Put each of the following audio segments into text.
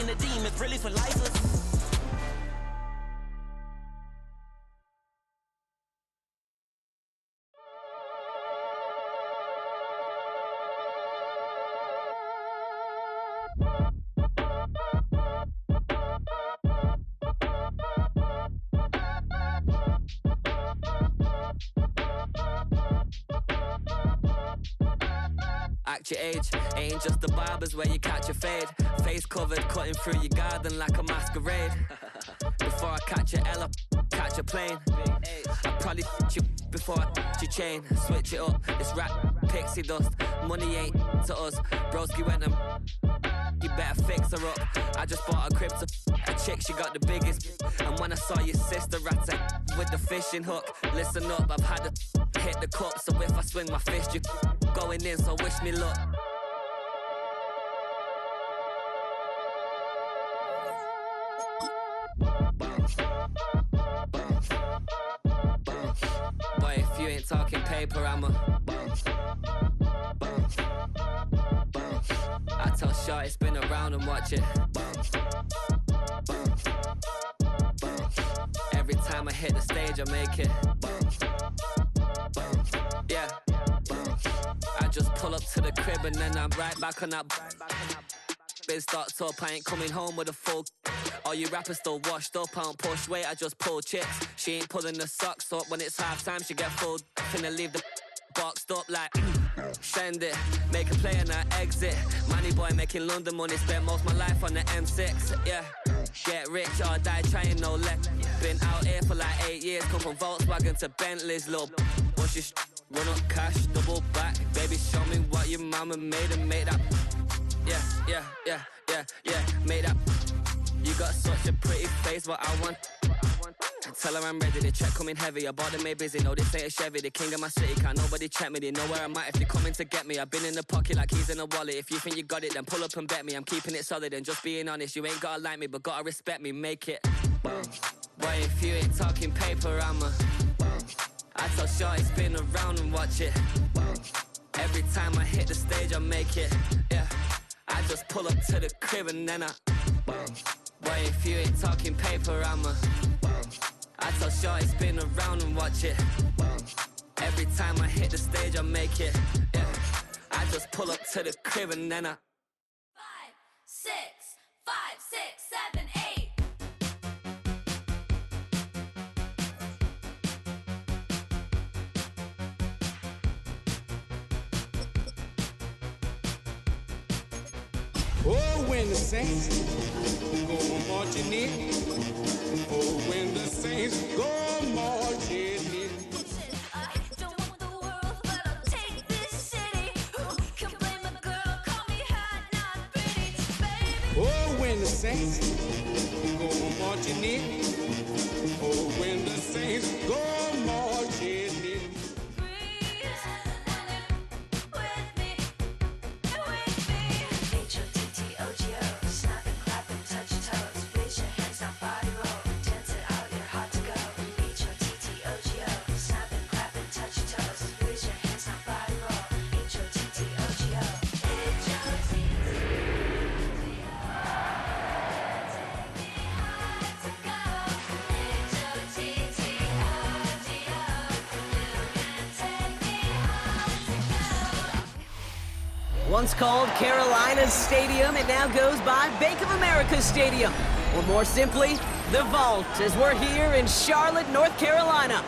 the demons, really for lifers. Act your age, ain't just the barbers where you catch a fade. Face covered, cutting through your garden like a masquerade. Before I catch a Ella, catch a plane. I probably you before I your chain. Switch it up, it's rap, pixie dust. Money ain't to us, broski went and you better fix her up. I just bought a crib to a chick, she got the biggest. And when I saw your sister at with the fishing hook, listen up, I've had to hit the cup. So if I swing my fist, you going in, so wish me luck. Boy, if you ain't talking paper, I'm a I tell Shorty spin around and watch it. Every time I hit the stage, I make it. Yeah. I just pull up to the crib and then I'm right back on that. Been stocked up, I ain't coming home with a full. All you rappers still washed up, I don't push weight, I just pull chips. She ain't pulling the socks up when it's half time, she get full. Finna leave the boxed up like send it, make a play and I exit. Money boy making London money, spent most my life on the M6. Yeah, get rich or die trying, no let. Been out here for like 8 years, come from Volkswagen to Bentleys, little push your run up cash, double back. Baby, show me what your mama made and make that. Yeah, make that. You got such a pretty face, but I want. Tell her I'm ready, the check coming heavy. I bought them made busy, no this ain't a Chevy. The king of my city, can't nobody check me. They know where I'm at if they coming to get me. I've been in the pocket like keys in a wallet. If you think you got it, then pull up and bet me. I'm keeping it solid and just being honest. You ain't gotta like me, but gotta respect me, make it. Boy, if you ain't talking paper, I'm a I tell Shorty spin around and watch it. Every time I hit the stage, I make it. Yeah, I just pull up to the crib and then I boy, if you ain't talking paper, I'm a I tell Shorty spin around and watch it. Every time I hit the stage, I make it. Yeah, I just pull up to the crib and then I 5, 6, 5, 6, 7, 8. Oh, when the saints go marching in. Oh, when the saints go marching in. I don't want the world, but I'll take this city. Can't blame a girl, call me hot, not pretty, baby. Oh, when the saints go marching in. Oh, when the saints go marching in. Breeze, with me, with me. H-O-T-T-O-G-O, snap and clap and touch your toes. Raise your hands, now body roll. Dance it out, you're hot to go. H-O-T-T-O-G-O, snap and clap and touch your toes. Raise your hands, now body roll. H-O-T-T-O-G-O, Once called Carolina's Stadium, it now goes by Bank of America Stadium, or more simply, the Vault, as we're here in Charlotte, North Carolina.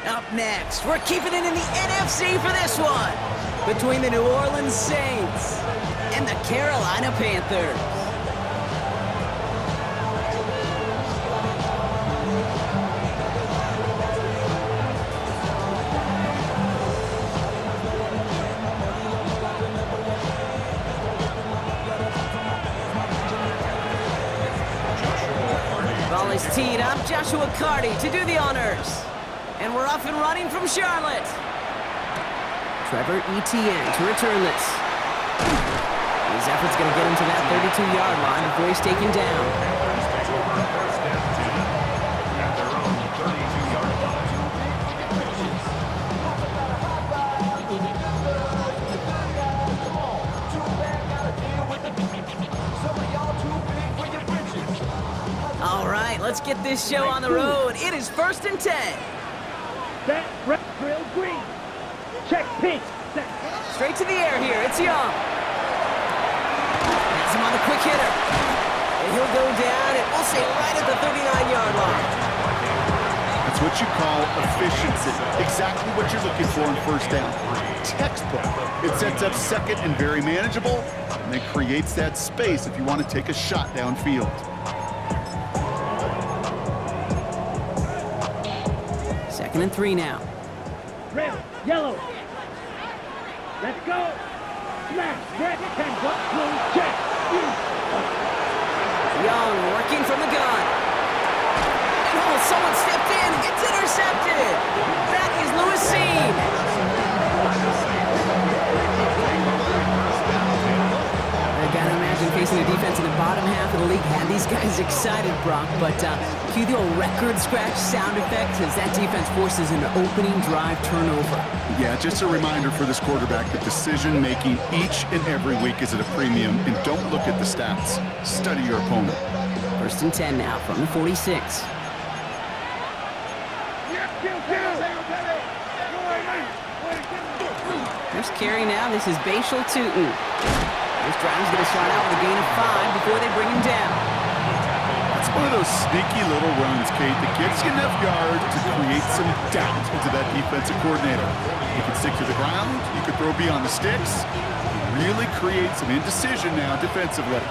Up next, we're keeping it in the NFC for this one, between the New Orleans Saints and the Carolina Panthers. Ball is teed up, Joshua Carty to do the honors. And we're off and running from Charlotte. Trevor Etienne to return this. His effort's going to get him to that 32-yard line before he's taken down. Some of y'all too big for your let's get this show on the road. It is 1st and 10. Set, red, drill, green. Check, pink. Set. Straight to the air here. It's Young. Has him on the quick hitter. And he'll go down, and we'll say right at the 39-yard line. That's what you call efficiency. Exactly what you're looking for in first down. Textbook. It sets up second and very manageable, and then creates that space if you want to take a shot downfield. Second and 3 now. Red, yellow. Let's go. Smash, red, 10, blue, check. Young working from the gun. Oh, someone stepped in. It's intercepted. That is Lewis Seam. I gotta imagine facing a defense in the bottom half of the league had these guys excited, Brock. But cue the old record scratch sound effect as that defense forces an opening drive turnover. Yeah, just a reminder for this quarterback that decision-making each and every week is at a premium, and don't look at the stats. Study your opponent. 1st and 10 now from the 46. First carry now. This is Bashal Tootin. This drive's going to start out with a gain of 5 before they bring him down. It's one of those sneaky little runs, Kate, that gets you enough yards to create some doubt into that defensive coordinator. You can stick to the ground. You can throw beyond the sticks. Really create some indecision now defensively.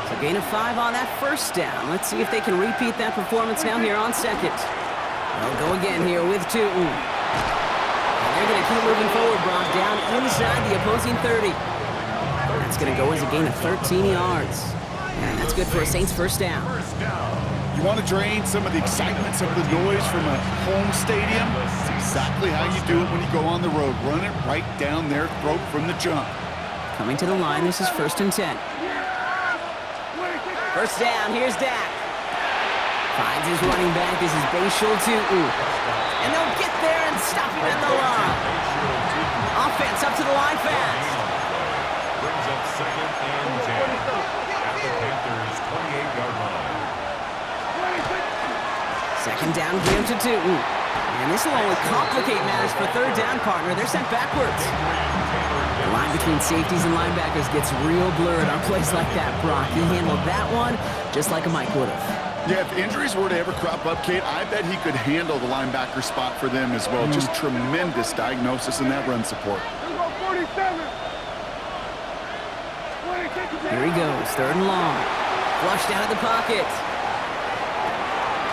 So gain of 5 on that first down. Let's see if they can repeat that performance now here on second. They'll go again here with Tootin. And they're going to keep moving forward, Brock, down inside the opposing 30. That's going to go as a gain of 13 yards. And that's good for a Saints first down. You want to drain some of the excitement, some of the noise from a home stadium? It's exactly how you do it when you go on the road. Run it right down their throat from the jump. Coming to the line, this is 1st and 10. First down, here's Dak. Finds his running back. This is Bashal Tootin. And they'll get there and stop him at the line. Offense up to the line fast. Brings up 2nd and 10 at the Panthers' 28-yard line. Second down, give to Tootin. And this will only complicate matters for third down, partner. They're sent backwards. The line between safeties and linebackers gets real blurred on plays like that, Brock. He handled that one just like a Mike would have. Yeah, if injuries were to ever crop up, Kate, I bet he could handle the linebacker spot for them as well. Just tremendous diagnosis in that run support. Here he goes, 3rd and long. Flushed out of the pocket.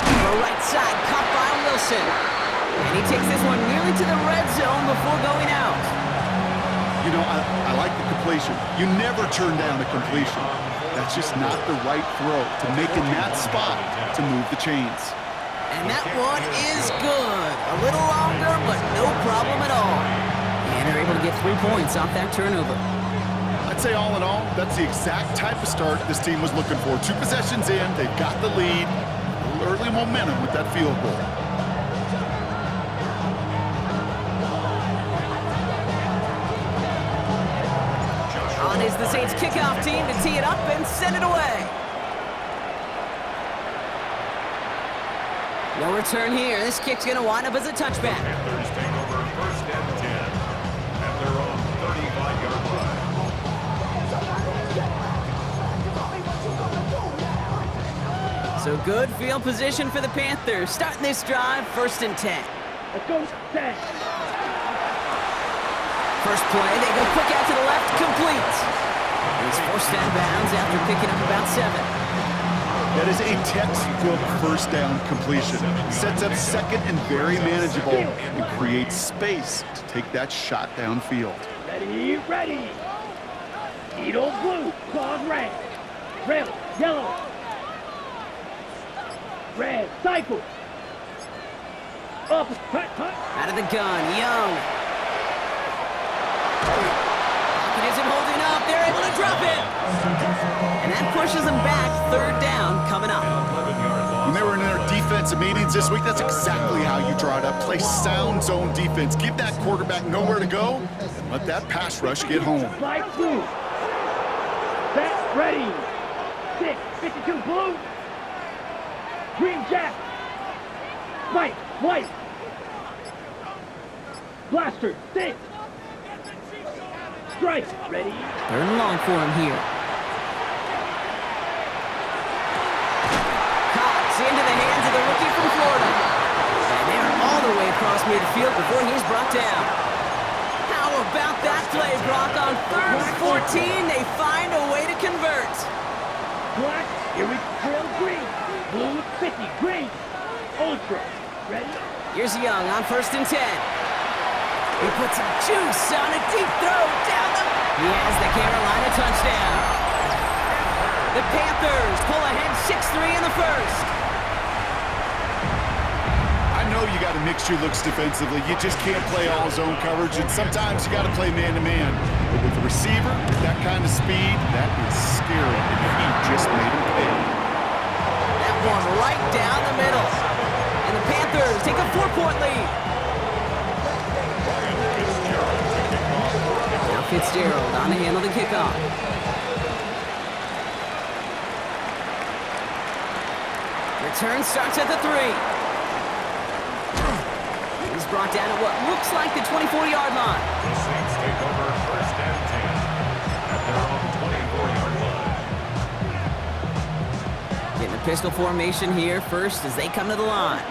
For right side, caught by Wilson. And he takes this one nearly to the red zone before going out. You know, I like the completion. You never turn down a completion. That's just not the right throw to make in that spot to move the chains. And that one is good. A little longer, but no problem at all. And they're able to get 3 points off that turnover. I'd say all in all, that's the exact type of start this team was looking for. 2 possessions in, they've got the lead. A little early momentum with that field goal. On is the Saints kickoff team to tee it up and send it away. No return here. This kick's going to wind up as a touchback. Panthers take over 1st and 10 at their own 35-yard line. So good field position for the Panthers. Starting this drive, 1st and 10. Let's go, set. First play, they go quick out to the left, complete. He's forced out of bounds after picking up about 7. That is a textbook first down completion. Sets up second and very manageable and creates space to take that shot downfield. Ready, ready. Needle blue, claws red. Red, yellow. Red, cycle. Up, cut. Out of the gun, Young. Pocket isn't holding up. They're able to drop it. And that pushes them back. 3rd down coming up. When they were in their defensive meetings this week, that's exactly how you draw it up. Play sound zone defense. Give that quarterback nowhere to go and let that pass rush get home. Slide through. Set, ready. 6, 52, blue. Green Jack. Spike. White. Blaster. Stick. Strike. Ready. Third and long for him here. Caught into the hands of the rookie from Florida. And they're all the way across midfield before he's brought down. How about that play, Brock? On 3rd and 14, they find a way to convert. Black. Here we trail green. Blue 50. Green. Ultra. Ready. Here's Young on 1st and 10. He puts some juice on a deep throw down the... He has the Carolina touchdown. The Panthers pull ahead 6-3 in the first. I know you got to mix your looks defensively. You just can't play all zone coverage, and sometimes you got to play man-to-man. But with the receiver, with that kind of speed, that is scary, and he just made him pay. That one right down the middle. And the Panthers take a 4-point lead. Now Fitzgerald on to handle the kickoff. Return starts at the 3. He's brought down at what looks like the 24-yard line. The Saints take over 1st and 10 at their own 24-yard line. Getting a pistol formation here first as they come to the line.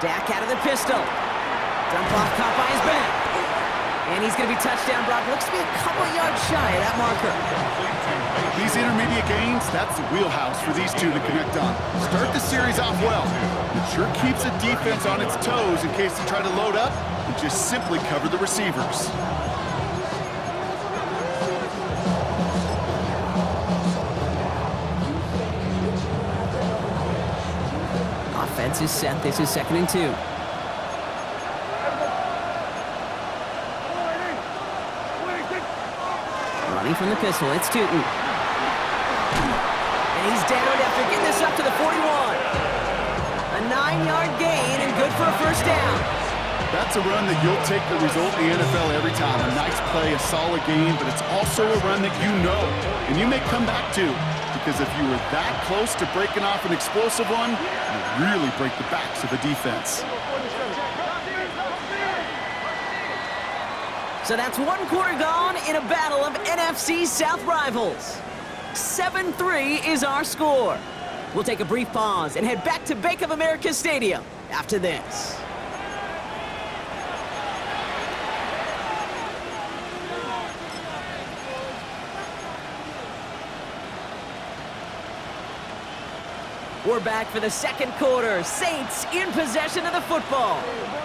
Dak out of the pistol. Dump off caught by his back. And he's going to be touchdown. Brock looks to be a couple of yards shy of that marker. These intermediate gains, that's the wheelhouse for these two to connect on. Start the series off well. It sure keeps the defense on its toes in case they try to load up and just simply cover the receivers. Offense is set. This is 2nd and 2. Running from the pistol, it's Tootin. And he's down after getting this up to the 41. A 9-yard gain and good for a 1st down. That's a run that you'll take the result in the NFL every time. A nice play, a solid game, but it's also a run that you know and you may come back to. Because if you were that close to breaking off an explosive one, you really break the backs of the defense. So that's 1 quarter gone in a battle of NFC South rivals. 7-3 is our score. We'll take a brief pause and head back to Bank of America Stadium after this. We're back for the 2nd quarter. Saints in possession of the football.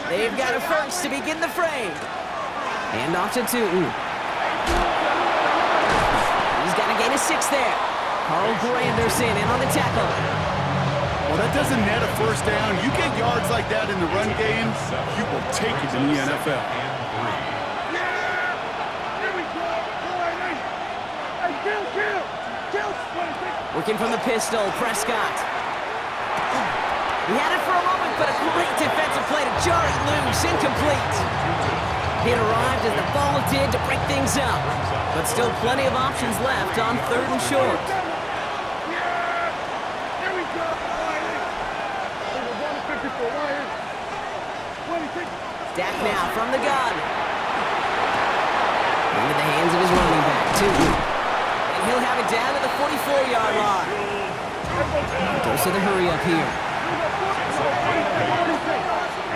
They've got a first to begin the fray. Hand off to Tootin. He's got a gain of 6 there. Carl Granderson in on the tackle. Well, that doesn't net a 1st down. You get yards like that in the run game, you will take it in the NFL. Working from the pistol, Prescott. He had it for a moment, but a great defensive play to jar it loose, incomplete. It arrived as the ball did to break things up, but still plenty of options left on 3rd and short. Dak now from the gun. Into the hands of his running back, Tootin. And he'll have it down to the 44-yard line. Goes to the hurry up here.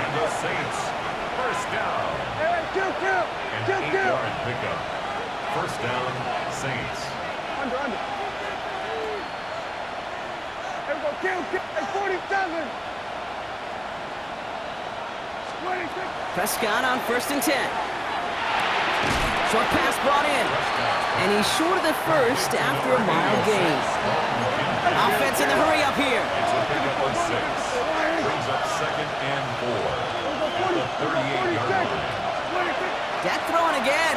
And the Saints, 1st down. An 8-yard pickup. 1st down, Saints. Under. There we go. Kill. 47. 26. Prescott on 1st and 10. Short pass brought in. And he's short of the first after a mild gain. Offense in the hurry up here. It's a pickup on 6. Brings up 2nd and 4. At the 38-yard line. Dak throwing again.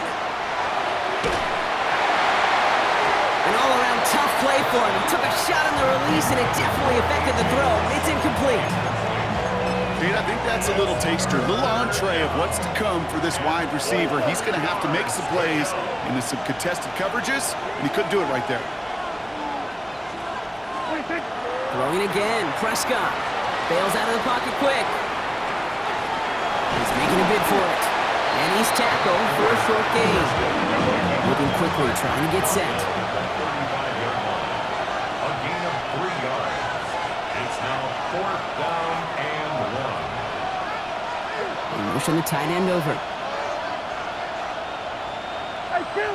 An all-around tough play for him. He took a shot on the release, and it definitely affected the throw. It's incomplete. Pete, I think that's a little taster, a little entree of what's to come for this wide receiver. He's going to have to make some plays into some contested coverages, and he couldn't do it right there. Throwing again. Prescott bails out of the pocket quick. He's making a bid for it. And he's tackled for a short gain. Moving quickly, trying to get set. 35-yard line. A gain of 3 yards. It's now 4th down and 1. They motion the tight end over. Hey, kill!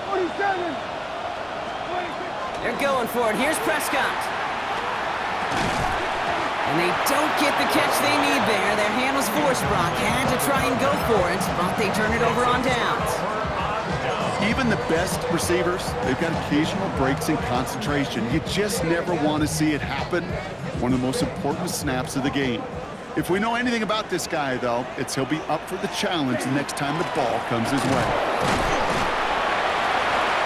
47! 26! They're going for it. Here's Prescott. And they don't get the catch they need there. Their hand was forced, Brock. Had to try and go for it, but they turn it over on downs. Even the best receivers, they've got occasional breaks in concentration. You just never want to see it happen. One of the most important snaps of the game. If we know anything about this guy, though, it's he'll be up for the challenge the next time the ball comes his way.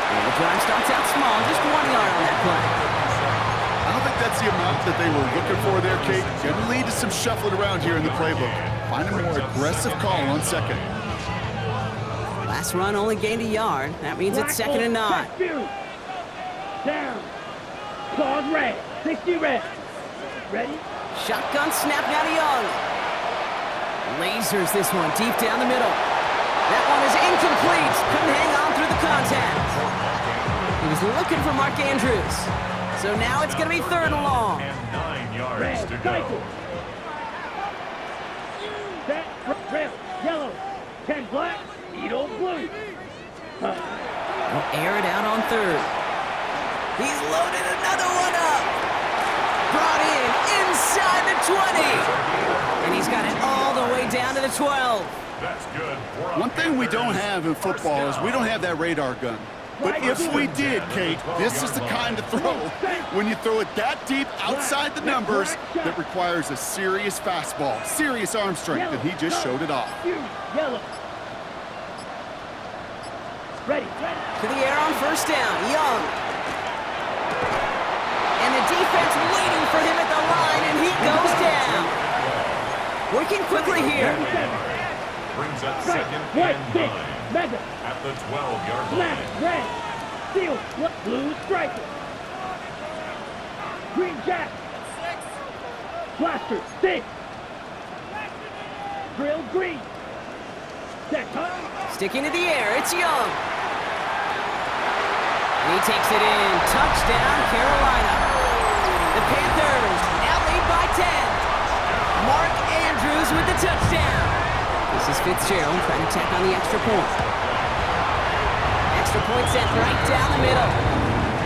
Well, the drive starts out small, just 1 yard on that play. I don't think that's the amount that they were looking for there, Kate. Gonna lead to some shuffling around here in the playbook. Find a more aggressive call on second. Last run only gained a yard. That means it's 2nd and 9. Down. Claws red. 60 red. Ready? Shotgun snap now to Young. Lasers this one deep down the middle. That one is incomplete. Couldn't hang on through the contact. He was looking for Mark Andrews. So now it's going to be 3rd and long. And 9 yards Red. to go. Cycle. Set. Red. Yellow. 10 black. Edo blue. They'll air it out on 3rd. He's loaded another one up. Brought in inside the 20. And he's got it all the way down to the 12. That's good. One thing we don't have in football is we don't have that radar gun. But if we did, Kate, this is the kind of throw, when you throw it that deep outside the numbers, that requires a serious fastball, serious arm strength, and he just showed it off. Yellow. Ready. To the air on 1st down. Young. And the defense waiting for him at the line, and he goes down. Working quickly here. Brings up 2nd and 9. Mega. At the 12-yard Black. line. Red. Steel. Blue striker. Green jack. Blaster. Stick. Grill green. Set. Sticking to the air, it's Young. And he takes it in. Touchdown, Carolina. The Panthers now lead by 10. Mark Andrews with the touchdown. This is Fitzgerald trying to tack on the extra point. Extra point sent right down the middle.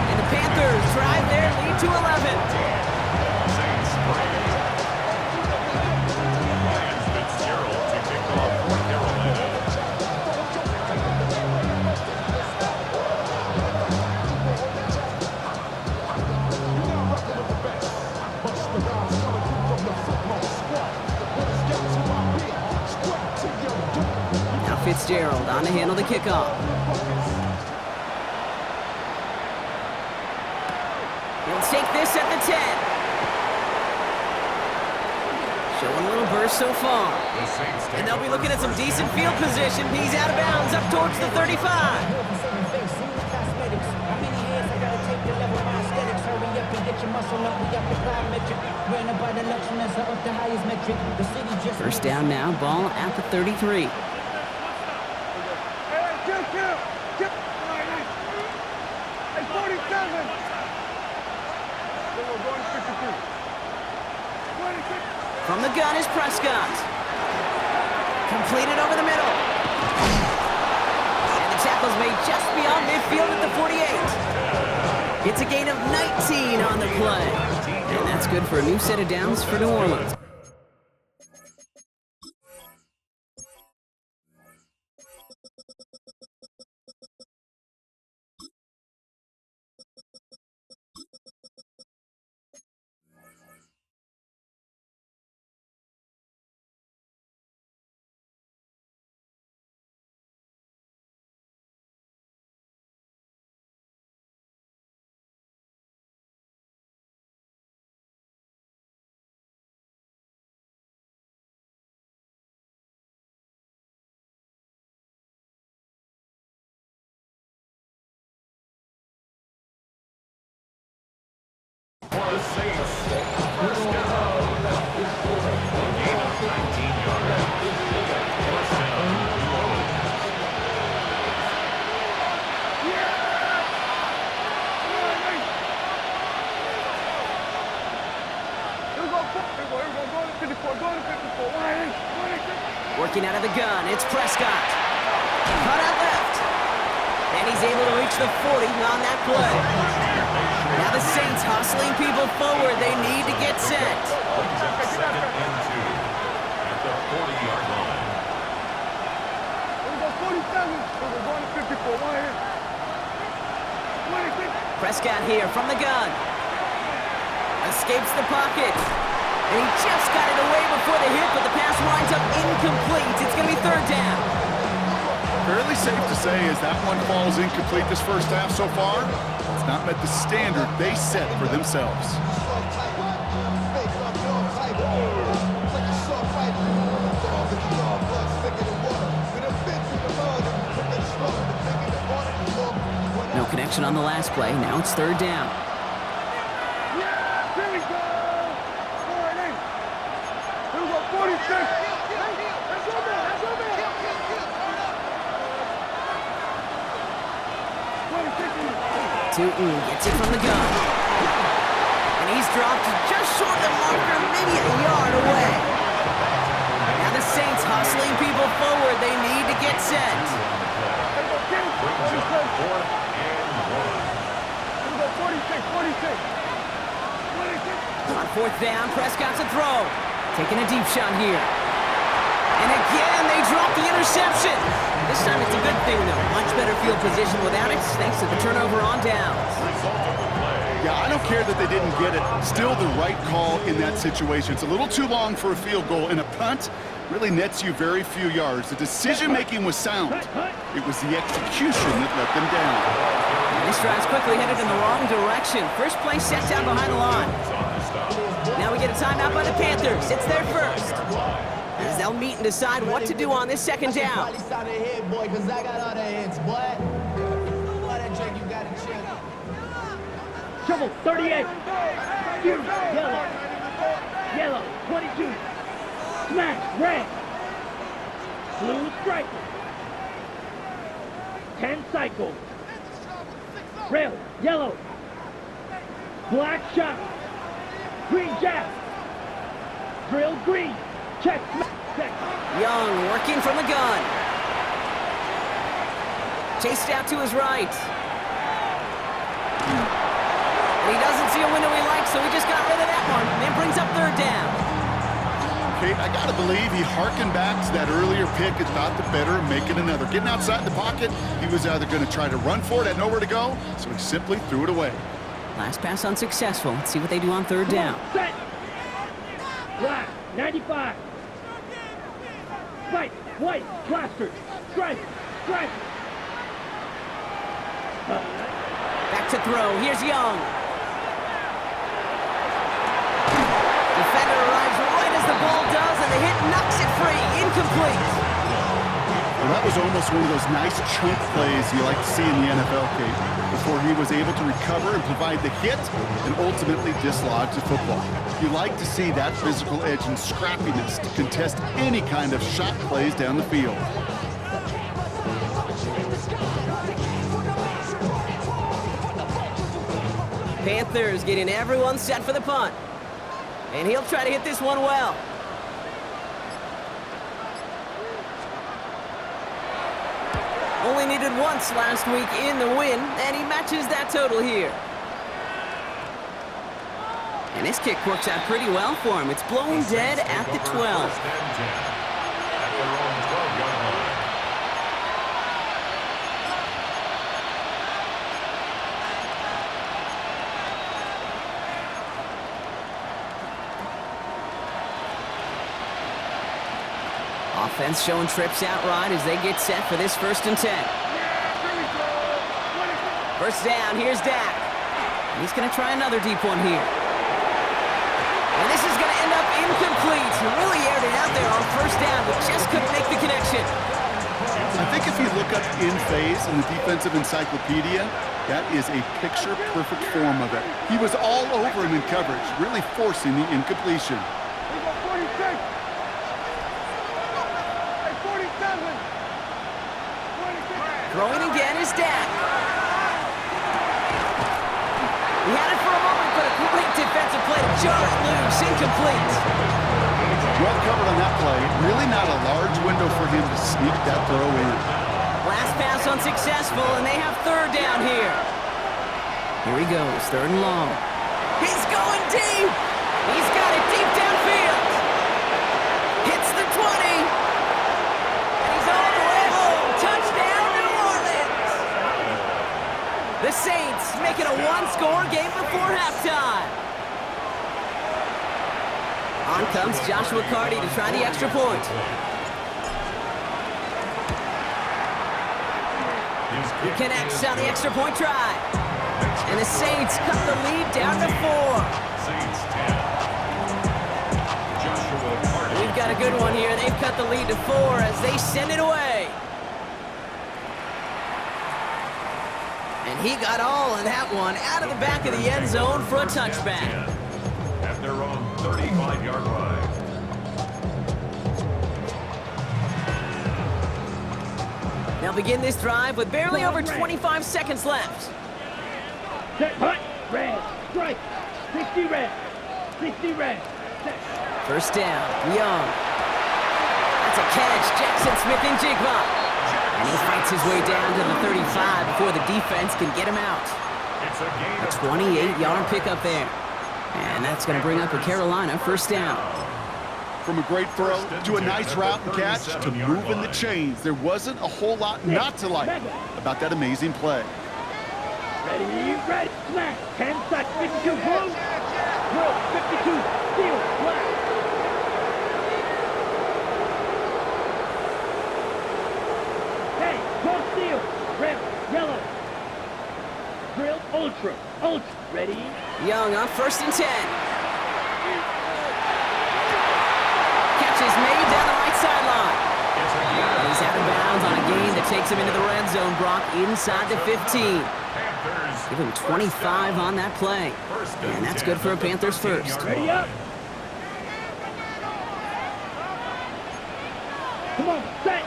And the Panthers drive their lead to 11. Ryan Fitzgerald to kick off for Carolina. Now Fitzgerald on to handle the kickoff. He'll take this at the 10. Showing a little burst so far. The Saints take And they'll be over looking at some first decent and field 10. position. He's out of bounds up towards the 35. First down now, ball at the 33. Hey, kill. Hey, 47. We're going 52. 26. From the gun is Prescott. Completed over the middle. And the tackle's made just beyond midfield at the 48. It's a gain of 19 on the play. And that's good for a new set of downs for New Orleans. the Saints. First down. A gain of 19 yards. First down, New Orleans. Working out of the gun, it's Prescott. Cut out left. And he's able to reach the 40 on that play. Now the Saints hustling people forward. They need to get set. Second and 2 at the 40-yard line. Prescott here from the gun. Escapes the pocket. And he just got it away before the hit, but the pass winds up incomplete. It's going to be third down. Fairly safe to say as that one falls incomplete this first half so far, it's not met the standard they set for themselves. No connection on the last play. Now it's third down. Tootin gets it from the gun. And he's dropped just short of the marker, maybe a yard away. Now the Saints hustling people forward. They need to get set. On fourth down, Prescott's a throw. Taking a deep shot here. And again, they drop the interception. This time it's a good thing, though. Much better field position without it, thanks to the turnover on downs. Yeah, I don't care that they didn't get it. Still the right call in that situation. It's a little too long for a field goal, and a punt really nets you very few yards. The decision-making was sound. It was the execution that let them down. This drive's quickly headed in the wrong direction. First play set down behind the line. Now we get a timeout by the Panthers. It's their first. As they'll meet and decide what to do on this second down. Trouble, 38. Huge, yellow. Yellow, 22. Smash, red. Blue, striker. 10 cycles. Rail, yellow. Black shot. Green jab. Drill, green. Check, check. Young working from the gun. Chased out to his right. And he doesn't see a window he likes, so he just got rid of that one. And it brings up third down. Okay, I gotta believe he hearkened back to that earlier pick and thought the better of making another. Getting outside the pocket, he was either gonna try to run for it, had nowhere to go, so he simply threw it away. Last pass unsuccessful. Let's see what they do on third down. Set. Black, 95. White, white, plastered. Stripe, stripe. Back to throw. Here's Young. Defender arrives right as the ball does, and the hit knocks it free. Incomplete. Well, that was almost one of those nice chunk plays you like to see in the NFL, Kate, before he was able to recover and provide the hit and ultimately dislodge the football. You like to see that physical edge and scrappiness to contest any kind of shot plays down the field. Panthers getting everyone set for the punt. And he'll try to hit this one well. Only needed once last week in the win, and he matches that total here. And this kick works out pretty well for him. It's blown dead at the 12. Offense showing trips out right as they get set for this 1st and 10. First down, here's Dak. And he's going to try another deep one here. And this is going to end up incomplete. He really aired it out there on first down, but just couldn't make the connection. I think if you look up in phase in the defensive encyclopedia, That is a picture-perfect form of it. He was all over him in coverage, really forcing the incompletion. Throwing again is Dak. He had it for a moment, but a great defensive play to jar it loose. Incomplete. Well covered on that play. Really not a large window for him to sneak that throw in. Last pass unsuccessful, and they have third down here. Here he goes, third and long. He's going deep. He's got it deep downfield. Hits the 20. And he's all the way home. Touchdown, New Orleans. The Saints make it a one-score game before halftime. On comes Joshua Carty to try the extra point. He connects on the extra point try. And the Saints cut the lead down to 4. Saints 10. Joshua Carty. We've got a good one here. They've cut the lead to 4 as they send it away. And he got all of that one out of the back of the end zone for a touchback. At their own 35-yard line. They'll begin this drive with barely over 25 seconds left. Set, hut, red, strike, 60 red, 60 red, set. First down, Young. That's a catch, Jackson Smith-Njigba. And he fights his way down to the 35 before the defense can get him out. It's a gain A of 28-yard pickup there. And that's going to bring up a Carolina first down. From a great throw to a nice route and catch to moving the chains. There wasn't a whole lot not to like about that amazing play. Ready, ready, smash, 10 side, 52, blow, 52, steal, flat. Hey, go steal, red, yellow, drill, ultra, ready, Young on first and 10. Catch is made down the right sideline. And he's out of bounds on a gain that takes him into the red zone, Brock, inside the 15. Give him 25 on that play. And that's good for a Panthers first. ready up. Come on, set.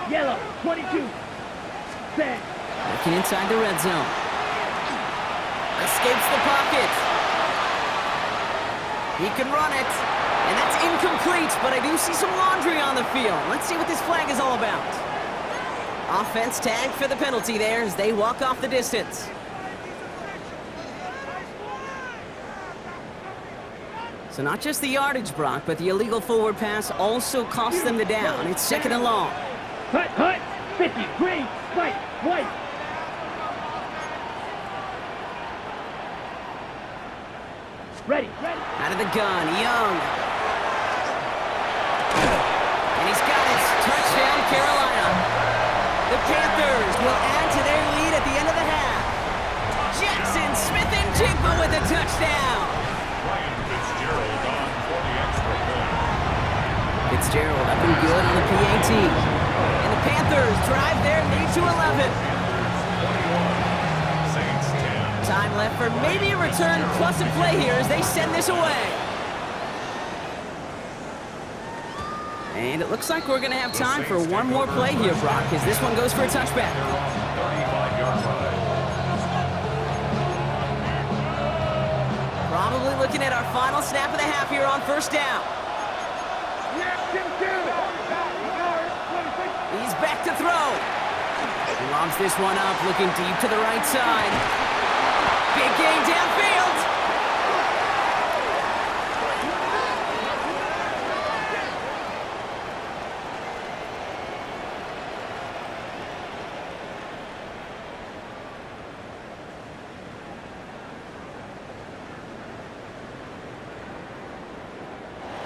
Yellow, 22, set. Looking inside the red zone. Escapes the pocket. He can run it. And that's incomplete, but I do see some laundry on the field. Let's see what this flag is all about. Offense tagged for the penalty there as they walk off the distance. So not just the yardage, Brock, but the illegal forward pass also cost them the down. It's second and long. Hut, 50, green, white, white. Ready. Out of the gun, Young. And he's got it. Touchdown, Carolina. The Panthers will add to their lead at the end of the half. Jackson Smith-Njigba with a touchdown. Ryan Fitzgerald on for the extra point. Fitzgerald up and good on the PAT. And the Panthers drive their lead to 11. 21. Saints 10. Time left for maybe a return plus a play here as they send this away. And it looks like we're going to have time for one more play here, Brock, as this one goes for a touchback. 35-yard line. Probably looking at our final snap of the half here on first down. He's back to throw. He lobs this one up, looking deep to the right side. Big gain downfield.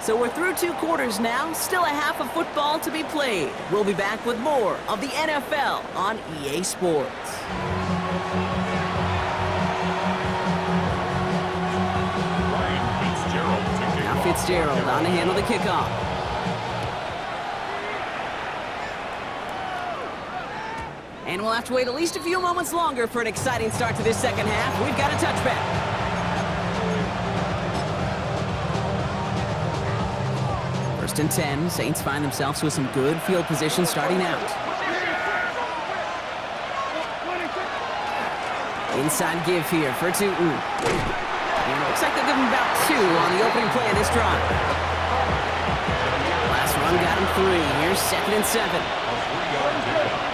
So we're through 2 quarters now, still a half of football to be played. We'll be back with more of the NFL on EA Sports. Now Fitzgerald on to handle the kickoff. And we'll have to wait at least a few moments longer for an exciting start to this second half. We've got a touchback. First and 10, Saints find themselves with some good field position starting out. Inside give here for Tootin. And it looks like they'll give him about 2 on the opening play of this drive. Last run got him 3. Here's second and 7. A 3-yard pickup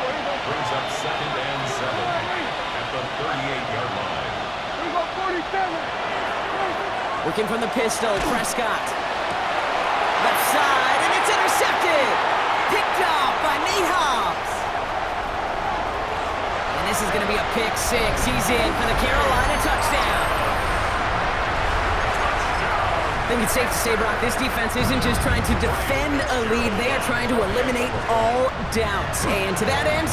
brings up second and 7 at the 38-yard line. Working from the pistol, Prescott. Left side, and it's intercepted. Picked off by Nate Hobbs. And this is going to be a pick 6. He's in for the Carolina touchdown. I think it's safe to say, Brock, this defense isn't just trying to defend a lead. They are trying to eliminate all doubts. And to that end,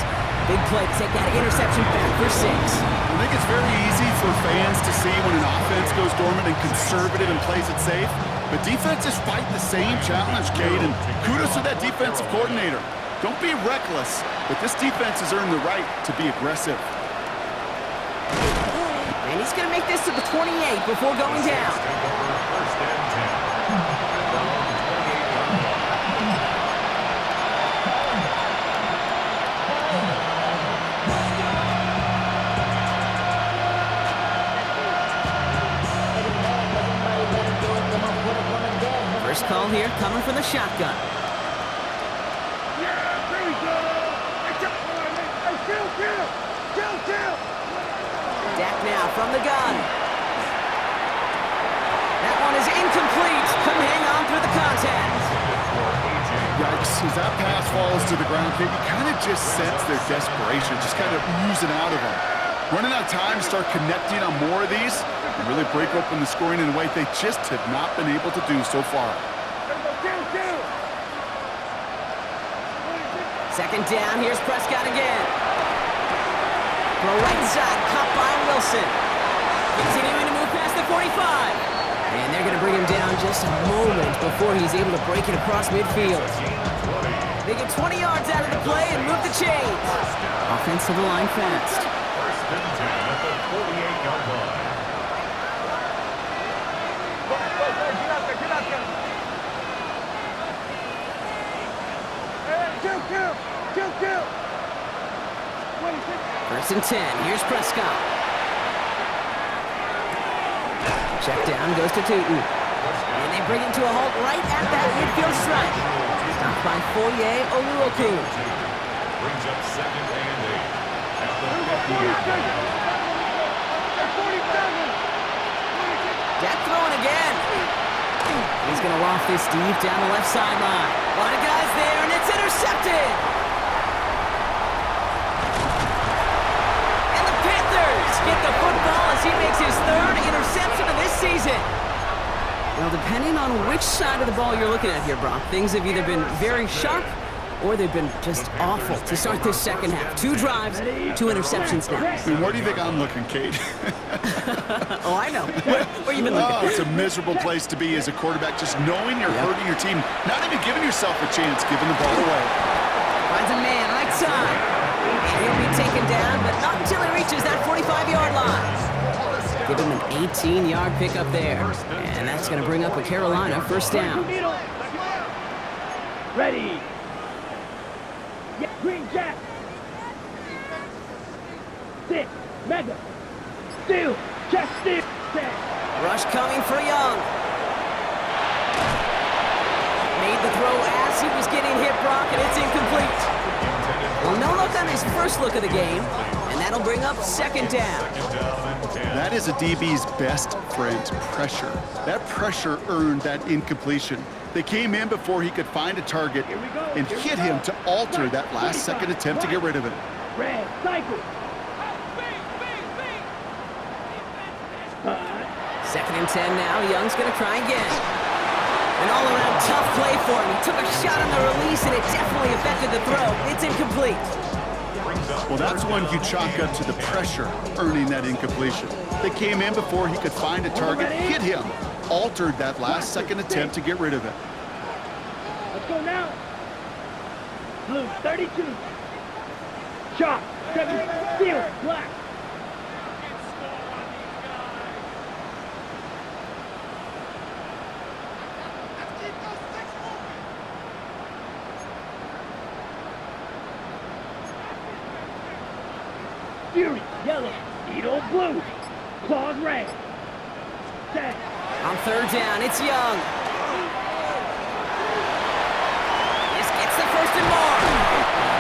big play to take that interception back for 6. I think it's very easy for fans to see when an offense goes dormant and conservative and plays it safe. But defenses fight the same challenge, Cade, and kudos to that defensive coordinator. Don't be reckless, but this defense has earned the right to be aggressive. And he's going to make this to the 28 before going down. First and 10. First call here coming from the shotgun. Dak now from the gun. That one is incomplete. Couldn't hang on through the contact. Yikes, as that pass falls to the ground, Cade, you kind of just sense their desperation, just kind of oozing out of them. Running out of time to start connecting on more of these and really break open the scoring in a way they just have not been able to do so far. Second down, here's Prescott again. Throw right side, caught by Wilson. Continuing to move past the 45. And they're going to bring him down just a moment before he's able to break it across midfield. They get 20 yards out of the play and move the chains. Offensive line fast. First and 10 at the 48-yard line. First and 10, here's Prescott. Check down goes to Tootin. And they bring him to a halt right at that midfield stripe. Stopped by Foye Oluoku. Brings up second and 8 at the 50-yard line. Dak throwing again. He's going to loft this deep down the left sideline. A lot of guys there, and it's intercepted. And the Panthers get the football as he makes his 3rd interception of this season. Well, depending on which side of the ball you're looking at here, Brock, things have either been very sharp or they've been just awful to start this second half. 2 drives, 2 interceptions now. I mean, where do you think I'm looking, Cade? Oh, I know. Where you been looking? Oh, it's a miserable place to be as a quarterback, just knowing you're hurting your team, not even giving yourself a chance, giving the ball away. Finds a man right side. And he'll be taken down, but not until he reaches that 45-yard line. Give him an 18-yard pickup there. And that's going to bring up a Carolina first down. Ready. Yeah, green jack. 6, mega. Steal, check, steal. Rush coming for Young. Made the throw as he was getting hit, Brock, and it's incomplete. Well, no look on his first look of the game, and that'll bring up second down. That is a DB's best friend, pressure. That pressure earned that incompletion. They came in before he could find a target and hit him to alter that last-second attempt to get rid of it. Red, cycle. Second and 10 now. Young's going to try again. An all-around tough play for him. He took a shot on the release, and it definitely affected the throw. It's incomplete. Well, that's when you chalk up to the pressure earning that incompletion. They came in before he could find a target, hit him, altered that last-second attempt to get rid of it. Let's go now. Blue 32. Shot. 7, steal, black. Fury, yellow, Edo, blue, claws, red. Set. On third down, it's Young. This gets the first and more.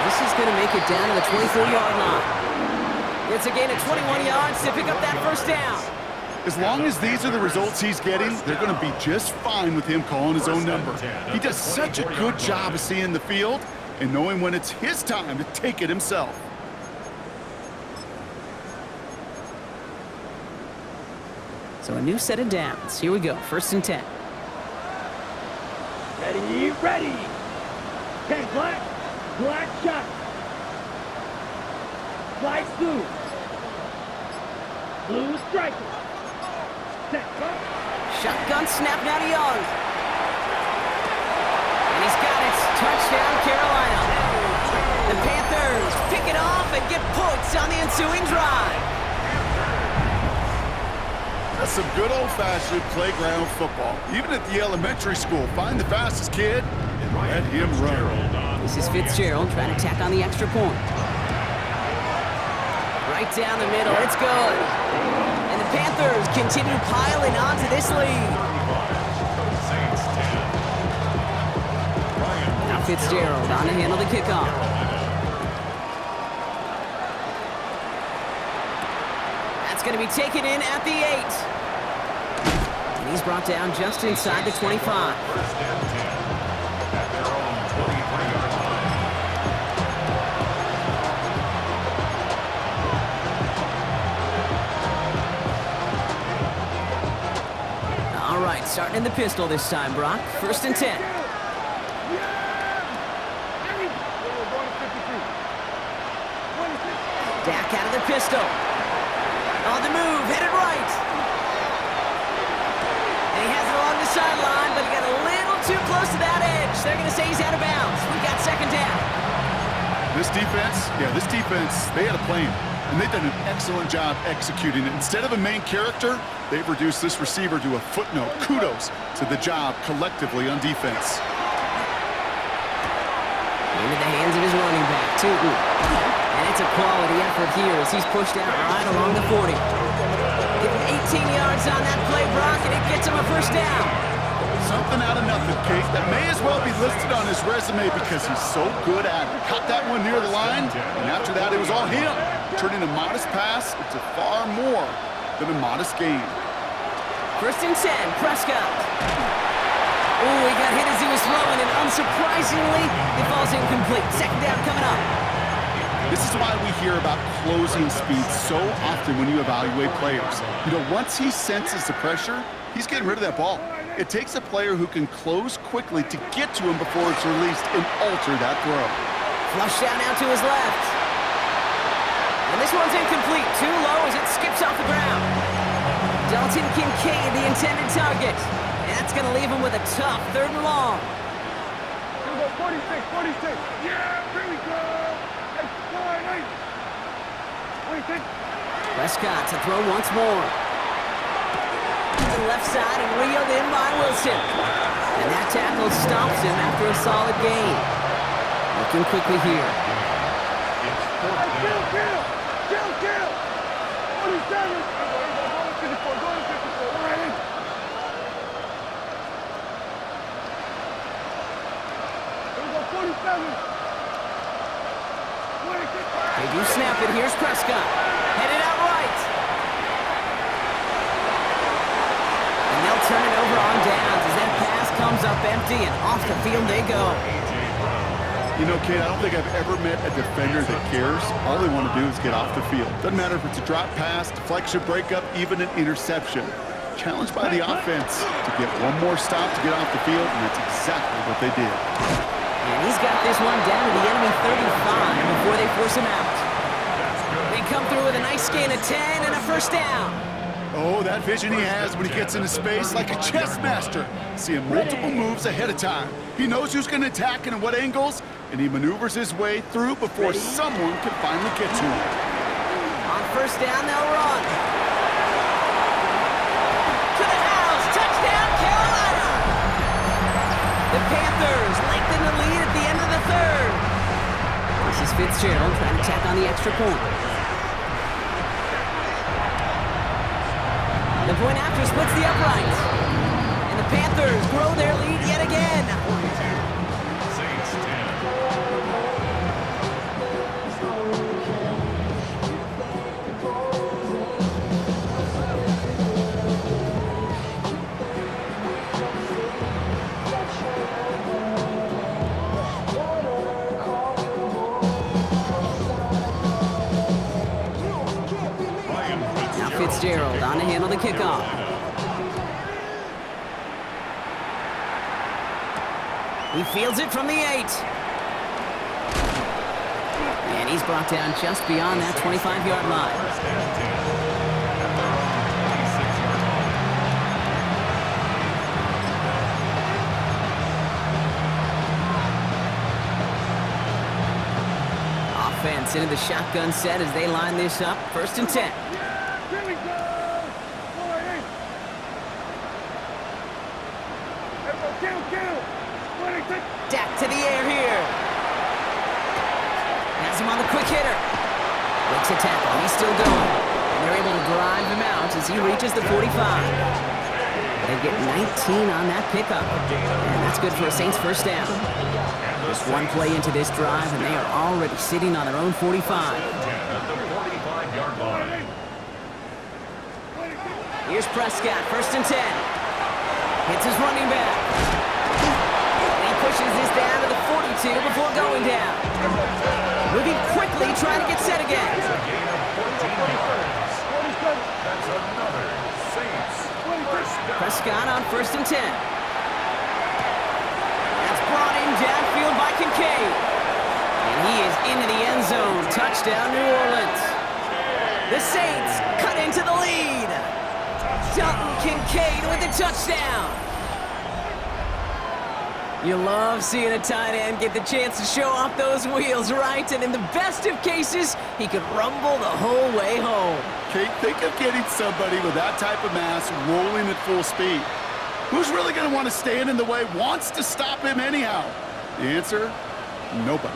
This is going to make it down to the 24-yard line. It's a gain of 21 yards to pick up that first down. As long as these are the results he's getting, they're going to be just fine with him calling his own number. He does such a good job of seeing the field and knowing when it's his time to take it himself. So a new set of downs. Here we go, 1st and 10. Ready, ready. 10 black, black shot. Slice through. Blue striker. Set, go. Shotgun snap now to Young. And he's got it. Touchdown, Carolina. The Panthers pick it off and get points on the ensuing drive. That's some good old-fashioned playground football. Even at the elementary school, find the fastest kid and let him run. This is Fitzgerald trying to tack on the extra point. Right down the middle, it's good. And the Panthers continue piling onto this lead. Now Fitzgerald on to handle the kickoff. That's going to be taken in at the 8. And he's brought down just inside the 25. First and 10 at their own 23-yard line. All right, starting in the pistol this time, Brock. 1st and 10. Dak out of the pistol. On the move, hit it right. And he has it along the sideline, but he got a little too close to that edge. They're going to say he's out of bounds. We've got 2nd down. This defense, they had a plan, and they've done an excellent job executing it. Instead of a main character, they've reduced this receiver to a footnote. Kudos to the job collectively on defense. Into the hands of his running back, Tootin. And it's a quality effort here as he's pushed out right along the 40. Getting 18 yards on that play, Brock, and it gets him a 1st down. Something out of nothing, Kate. That may as well be listed on his resume because he's so good at it. Caught that one near the line, and after that, it was all him. Turning a modest pass into far more than a modest gain. 1st and 10, Prescott. Oh, he got hit as he was throwing, and unsurprisingly, it falls incomplete. 2nd down coming up. This is why we hear about closing speed so often when you evaluate players. You know, once he senses the pressure, he's getting rid of that ball. It takes a player who can close quickly to get to him before it's released and alter that throw. Flush down now to his left. And this one's incomplete. Too low as it skips off the ground. Dalton Kincaid, the intended target. And that's going to leave him with a tough 3rd and long. Here we go, 46. Yeah, here we go. It's 46. Prescott to throw once more. To the left side and reeled in by Wilson. And that tackle stops him after a solid gain. Looking quickly here. It's 4th down. Kill. 47. Go to 54. All right, in. Here we go, 47. 26. They do snap it. Here's Prescott. Headed out right. And they'll turn it over on downs as that pass comes up empty and off the field they go. You know, Kate, I don't think I've ever met a defender that cares. All they want to do is get off the field. Doesn't matter if it's a drop pass, deflection, breakup, even an interception. Challenged by the offense to get one more stop to get off the field, and that's exactly what they did. And he's got this one down to the enemy 35 before they force him out. They come through with a nice gain of 10 and a 1st down. Oh, that vision he has when he gets into space like a chess master, seeing multiple moves ahead of time. He knows who's going to attack and at what angles, and he maneuvers his way through before someone can finally get to him. On first down, they'll run. To the house, touchdown, Carolina! The Panthers lengthen the lead at the end of the third. This is Fitzgerald trying to tack on the extra point. The point after splits the uprights. And the Panthers grow their lead yet again. 42. Saints 10. Now Fitzgerald on to handle the kickoff. He fields it from the 8. And he's brought down just beyond that 25-yard line. First and 10. At their own 26-yard line. Offense into the shotgun set as they line this up. First and 10. Here we go! Boy, Everyone, count! 26! Dak to the air here. Has him on the quick hitter. Breaks a tackle. He's still going. And they're able to drive him out as he reaches the 45. They get 19 on that pickup. And that's good for a Saints first down. Just one play into this drive, and they are already sitting on their own 45. At the 45-yard line. Here's Prescott, first and 10. Hits his running back. And he pushes this down to the 42 before going down. Moving quickly, trying to get set again. It's a gain of 14 yards. That's another Saints first down. Prescott on first and 10. That's brought in downfield by Kincaid. And he is into the end zone. Touchdown, New Orleans. The Saints cut into the lead. Dalton Kincaid with the touchdown. You love seeing a tight end get the chance to show off those wheels, right? And in the best of cases, he could rumble the whole way home. Kate, think of getting somebody with that type of mass rolling at full speed. Who's really going to want to stand in the way, wants to stop him anyhow? The answer, nobody.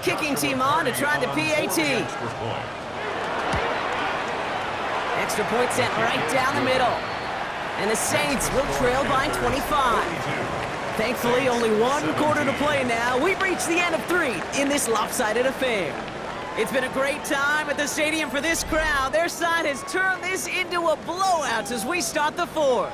Kicking team on to try the PAT. Extra point. Extra point set right down the middle. And the Saints will trail by 25. Thankfully, only one quarter to play now. We've reached the end of 3 in this lopsided affair. It's been a great time at the stadium for this crowd. Their side has turned this into a blowout as we start the 4th.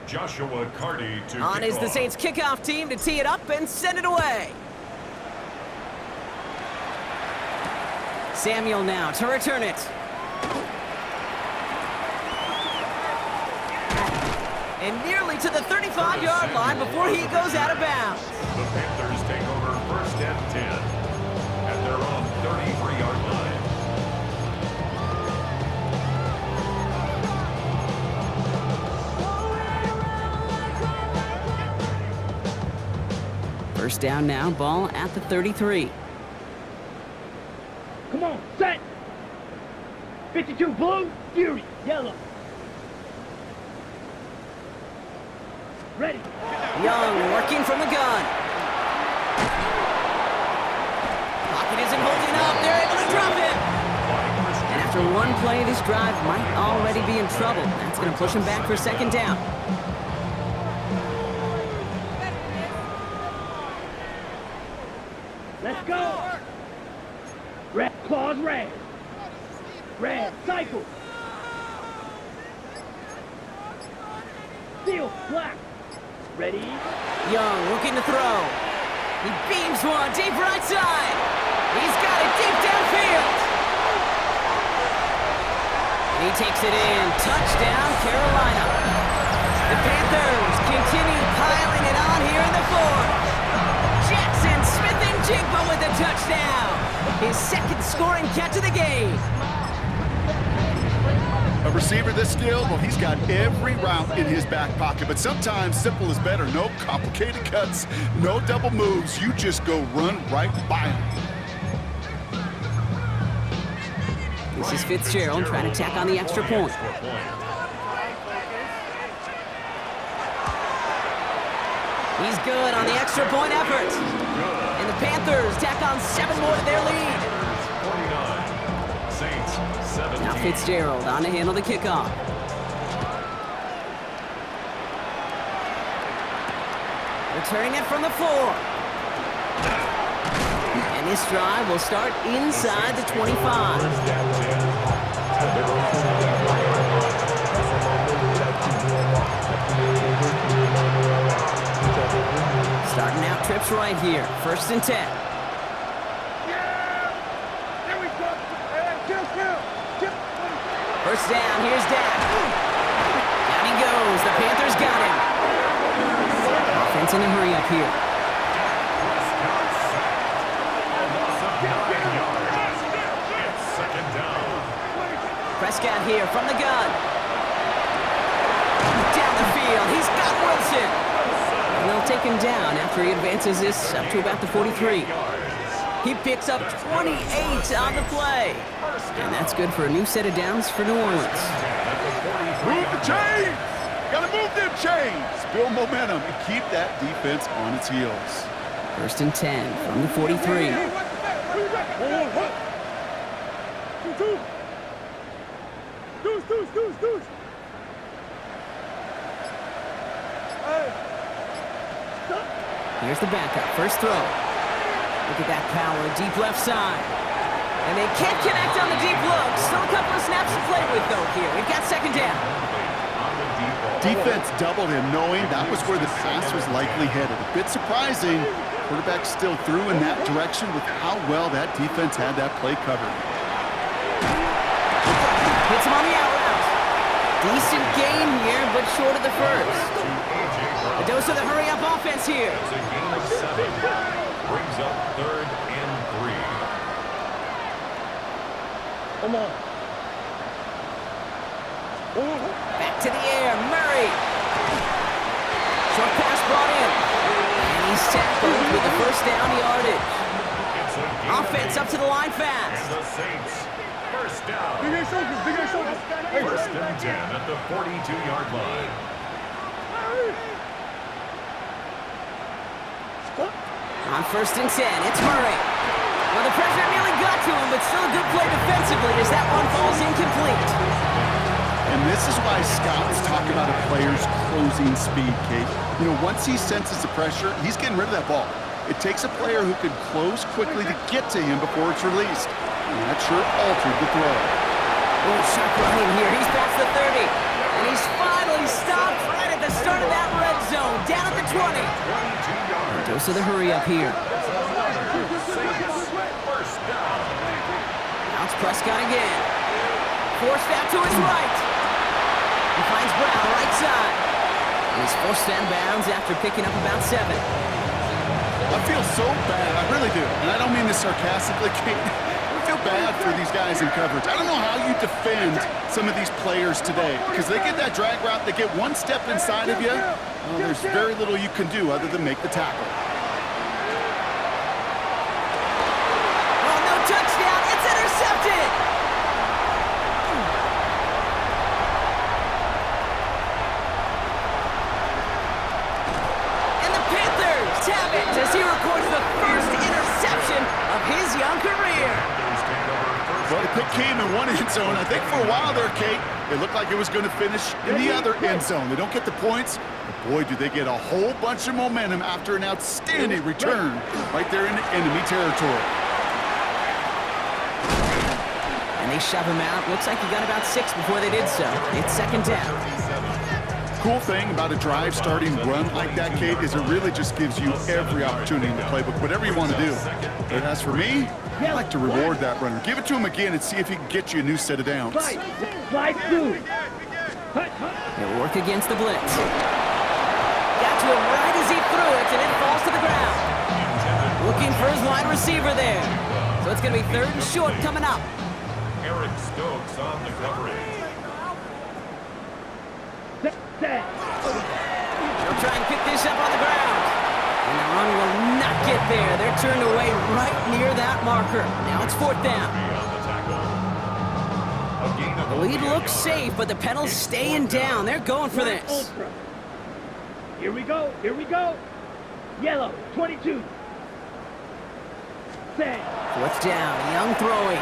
Joshua Carty to On kick is the off. Saints kickoff team to tee it up and send it away. Samuel now to return it. And nearly to the 35-yard line before he goes out of bounds. The Panthers take over first and 10 at their own 33-yard line. First down now, ball at the 33. Come on, set! 52 blue, Fury, yellow. Ready. Young working from the gun. Pocket isn't holding up. They're able to drop him. And after one play, this drive might already be in trouble. That's going to push him back for second down. Let's go! Red, claws red. Red, cycle. Steel, black. Ready? Young looking to throw. He beams one deep right side. He's got it deep downfield. He takes it in. Touchdown, Carolina. The Panthers continue piling it on here in the fourth. Jackson Smith-Njigba with a touchdown. His second scoring catch of the game. A receiver this skilled, well, he's got every route in his back pocket, but sometimes simple is better. No complicated cuts, no double moves. You just go run right by him. This is Fitzgerald trying to tack on the extra point. He's good on the extra point effort. And the Panthers tack on 7 more to their lead. 49. Saints 17. Now Fitzgerald on to handle the kickoff. Returning it from the 4. And this drive will start inside the 25. Starting out trips right here. 1st and 10. First down, here's Dak. Down he goes. The Panthers got him. Offense in a hurry up here. Second down. Prescott here from the gun. Down the field. He's got Wilson. And they'll take him down after he advances this up to about the 43. He picks up 28 on the play. And that's good for a new set of downs for New Orleans. Move the chains! Gotta move them chains! Build momentum and keep that defense on its heels. 1st and 10 from the 43. Here's the backup. First throw. Look at that power. Deep left side. And they can't connect on the deep look. Still a couple of snaps to play with, though, here. We've got 2nd down. Defense doubled him, knowing that was where the pass was likely headed. A bit surprising. Quarterback still threw in that direction with how well that defense had that play covered. Hits him on the out route. Decent gain here, but short of the first. A dose of the hurry-up offense here. It's a gain of 7. Brings up 3rd and 3. Come on. Back to the air, Murray. Short pass brought in. And he's tackled with the first down yardage. It's a gain Offense up to the line and fast. the Saints. First down. Big ass shoulders, big ass shoulders. First and 10 at the 42-yard line. On 1st and 10, it's Murray. Well, the pressure nearly got to him, but still a good play defensively as that one falls incomplete. And this is why scouts talk about a player's closing speed, Kate. You know, once he senses the pressure, he's getting rid of that ball. It takes a player who can close quickly to get to him before it's released. And that sure altered the throw. Oh, sharp running here. He's past the 30. And he's finally stopped right at the start of that red zone, down at the 20. Dose of the hurry up here. Now it's Prescott again. Forced out to his right. He finds Brown right side. And he's forced out of bounds after picking up about 7. I feel so bad, I really do. And I don't mean this sarcastically, Kate. I feel bad for these guys in coverage. I don't know how you defend some of these players today because they get that drag route, they get one step inside of you. Well, there's very little you can do other than make the tackle. Oh, no touchdown. It's intercepted. And the Panthers have it as he records the first interception of his young career. Well, the pick came in one end zone. I think for a while there, Kate, it looked like it was going to finish in the other end zone. They don't get the points, but boy, do they get a whole bunch of momentum after an outstanding return right there in enemy territory. And they shove him out. Looks like he got about 6 before they did so. It's 2nd down. Cool thing about a drive starting run like that, Kate, is it really just gives you every opportunity in the playbook, whatever you want to do. But as for me, I like to reward that runner. Give it to him again and see if he can get you a new set of downs. Slide through. He'll work against the blitz. Got to him right as he threw it, and it falls to the ground. Looking for his wide receiver there. So it's going to be 3rd and short coming up. Eric Stokes on the coverage. They'll try and pick this up on the ground. And the run will not get there. They're turned away right near that marker. Now it's 4th down. The lead looks safe, but the Pedals staying down. They're going for this. Ultra. Here we go. Here we go. Yellow, 22. Set. 4th down. Young throwing.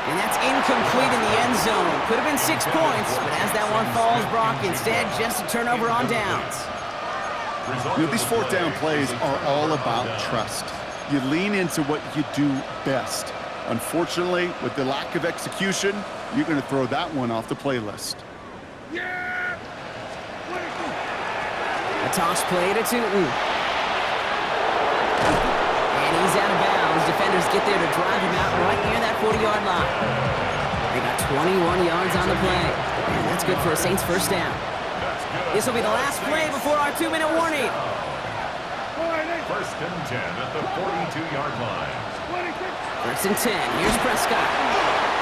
And that's incomplete in the end zone. Could have been 6 points, but as that one falls, Brock, instead just a turnover on downs. You know, these 4th down plays are all about trust. You lean into what you do best. Unfortunately, with the lack of execution, you're going to throw that one off the playlist. A toss play to Tootin. And he's out of bounds. Defenders get there to drive him out right near that 40-yard line. They got 21 yards on the play. And that's good for a Saints 1st down. This will be the last play before our 2-minute warning. 1st and 10 at the 42-yard line. 1st and 10. Here's Prescott.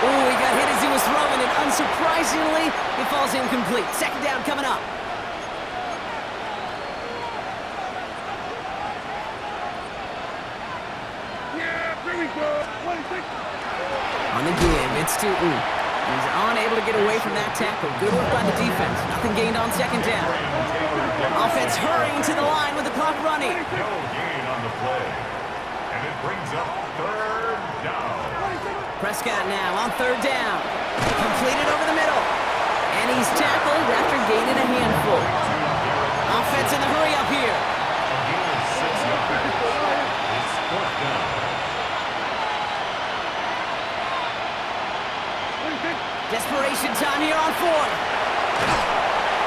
Oh, he got hit as he was throwing, and unsurprisingly, it falls incomplete. 2nd down coming up. On the give, it's Tootin. He's unable to get away from that tackle. Good work by the defense. Nothing gained on 2nd down. Offense hurrying to the line with the clock running. No gain on the play. And it brings up 3rd down. Prescott now on 3rd down. Completed over the middle. And he's tackled after gaining a handful. Offense in the hurry up here. A gain of 6 yards. It's 4th down. Desperation time here on 4th.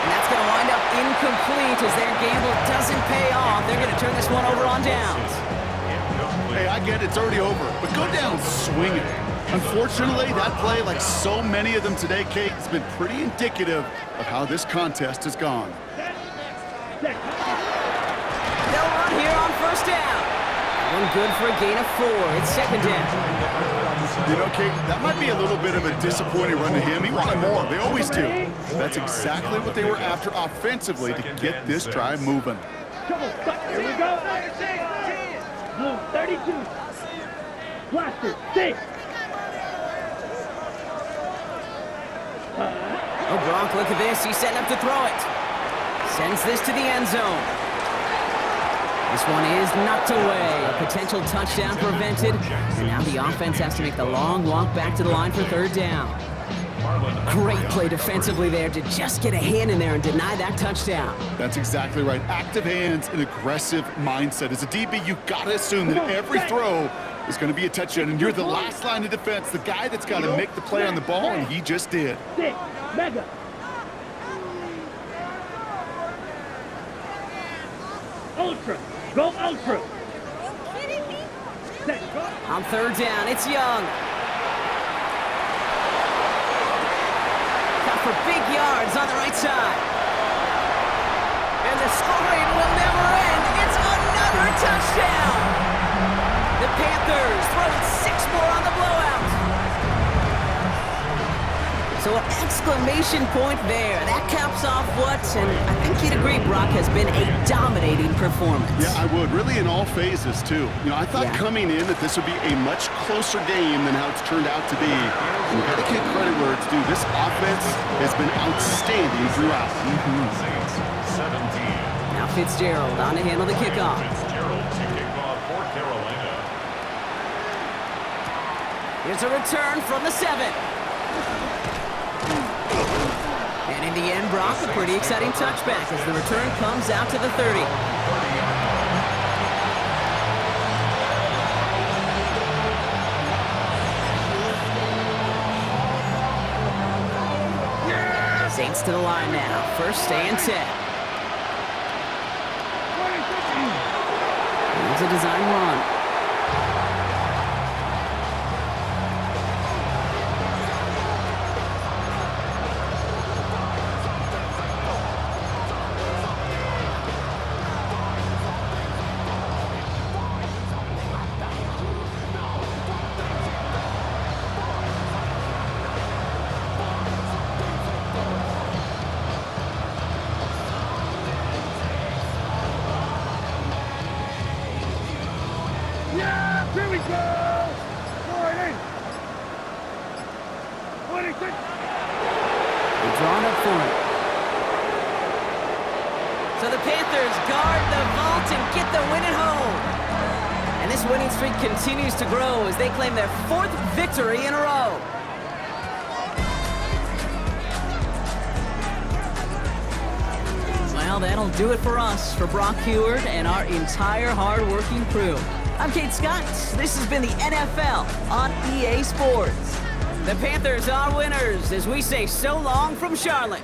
And that's going to wind up incomplete as their gamble doesn't pay off. They're going to turn this one over on downs. Hey, I get it's already over, but go down swinging. Unfortunately, that play, like so many of them today, Kate, has been pretty indicative of how this contest has gone. They'll run here on 1st down. One good for a gain of 4. It's 2nd down. You know, Kate, that might be a little bit of a disappointing run to him. He wanted more. They always do. That's exactly what they were after offensively to get this drive moving. Here we go. Blue, 32. Blaster, 6. Oh, Gronk, look at this. He's setting up to throw it. Sends this to the end zone. This one is knocked away. A potential touchdown prevented. And now the offense has to make the long walk back to the line for 3rd down. Great play defensively there to just get a hand in there and deny that touchdown. That's exactly right. Active hands and aggressive mindset. As a DB, you got to assume that every throw is going to be a touchdown. And you're the last line of defense, the guy that's got to make the play on the ball, and he just did. 6. Mega. Ultra. Go Ultra. On 3rd down, it's Young. Got for big yards on the right side. And the scoring will never end. It's another touchdown. The Panthers throwing 6 more on the blowout. So an exclamation point there. That caps off what, and I think you'd agree, Brock, has been a dominating performance. Yeah, I would. Really in all phases, too. You know, I thought coming in that this would be a much closer game than how it's turned out to be. And you got to give credit where it's due. This offense has been outstanding throughout. Saints 17. Now Fitzgerald on to handle the kickoff. Fitzgerald to kick off for Carolina. Here's a return from the 7. And in the end, Brock, a pretty exciting touchback as the return comes out to the 30. Saints to the line now. 1st and 10. Here's a design run. Here we go! 40! 26! They're drawn up for it. So the Panthers guard the vault and get the win at home. And this winning streak continues to grow as they claim their 4th victory in a row. Well, that'll do it for us, for Brock Heward and our entire hard-working crew. I'm Kate Scott. This has been the NFL on EA Sports. The Panthers are winners as we say so long from Charlotte.